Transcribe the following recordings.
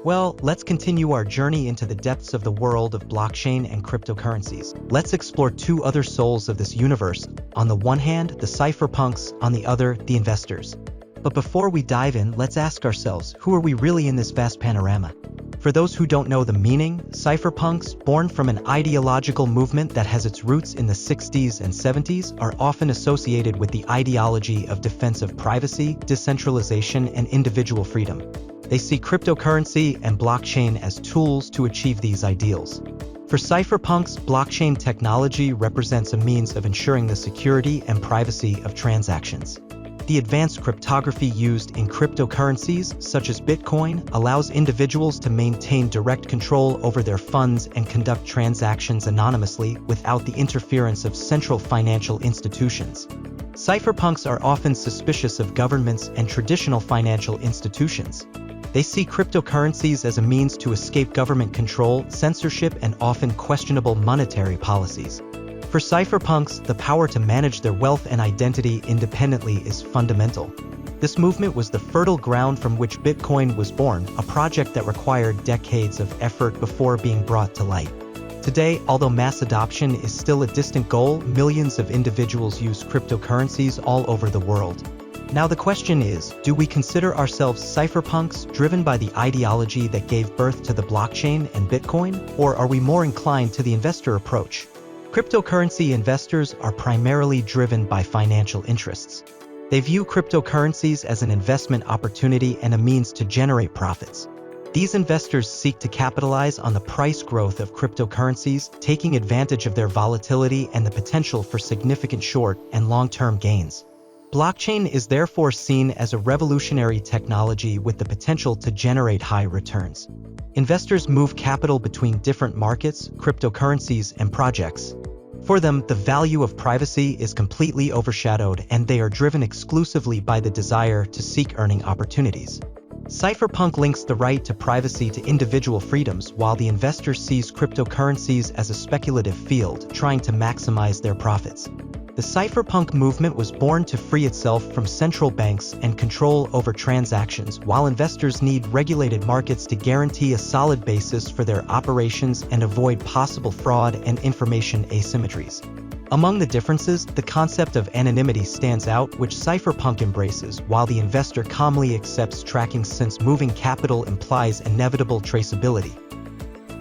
Well, let's continue our journey into the depths of the world of blockchain and cryptocurrencies. Let's explore two other souls of this universe. On the one hand, the cypherpunks, on the other, the investors. But before we dive in, let's ask ourselves, who are we really in this vast panorama? For those who don't know the meaning, cypherpunks, born from an ideological movement that has its roots in the 60s and 70s, are often associated with the ideology of defense of privacy, decentralization, and individual freedom. They see cryptocurrency and blockchain as tools to achieve these ideals. For cypherpunks, blockchain technology represents a means of ensuring the security and privacy of transactions. The advanced cryptography used in cryptocurrencies, such as Bitcoin, allows individuals to maintain direct control over their funds and conduct transactions anonymously without the interference of central financial institutions. Cypherpunks are often suspicious of governments and traditional financial institutions. They see cryptocurrencies as a means to escape government control, censorship, and often questionable monetary policies. For cypherpunks, the power to manage their wealth and identity independently is fundamental. This movement was the fertile ground from which Bitcoin was born, a project that required decades of effort before being brought to light. Today, although mass adoption is still a distant goal, millions of individuals use cryptocurrencies all over the world. Now the question is, do we consider ourselves cypherpunks driven by the ideology that gave birth to the blockchain and Bitcoin, or are we more inclined to the investor approach? Cryptocurrency investors are primarily driven by financial interests. They view cryptocurrencies as an investment opportunity and a means to generate profits. These investors seek to capitalize on the price growth of cryptocurrencies, taking advantage of their volatility and the potential for significant short and long-term gains. Blockchain is therefore seen as a revolutionary technology with the potential to generate high returns. Investors move capital between different markets, cryptocurrencies, and projects. For them, the value of privacy is completely overshadowed, and they are driven exclusively by the desire to seek earning opportunities. Cypherpunk links the right to privacy to individual freedoms, while the investor sees cryptocurrencies as a speculative field, trying to maximize their profits. The cypherpunk movement was born to free itself from central banks and control over transactions, while investors need regulated markets to guarantee a solid basis for their operations and avoid possible fraud and information asymmetries. Among the differences, the concept of anonymity stands out, which cypherpunk embraces, while the investor calmly accepts tracking since moving capital implies inevitable traceability.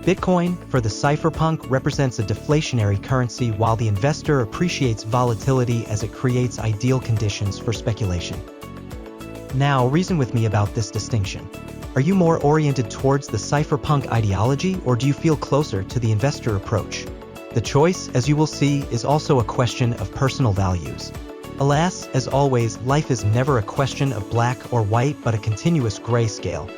Bitcoin, for the cypherpunk, represents a deflationary currency, while the investor appreciates volatility as it creates ideal conditions for speculation. Now, reason with me about this distinction. Are you more oriented towards the cypherpunk ideology, or do you feel closer to the investor approach? The choice, as you will see, is also a question of personal values. Alas, as always, life is never a question of black or white but a continuous gray scale.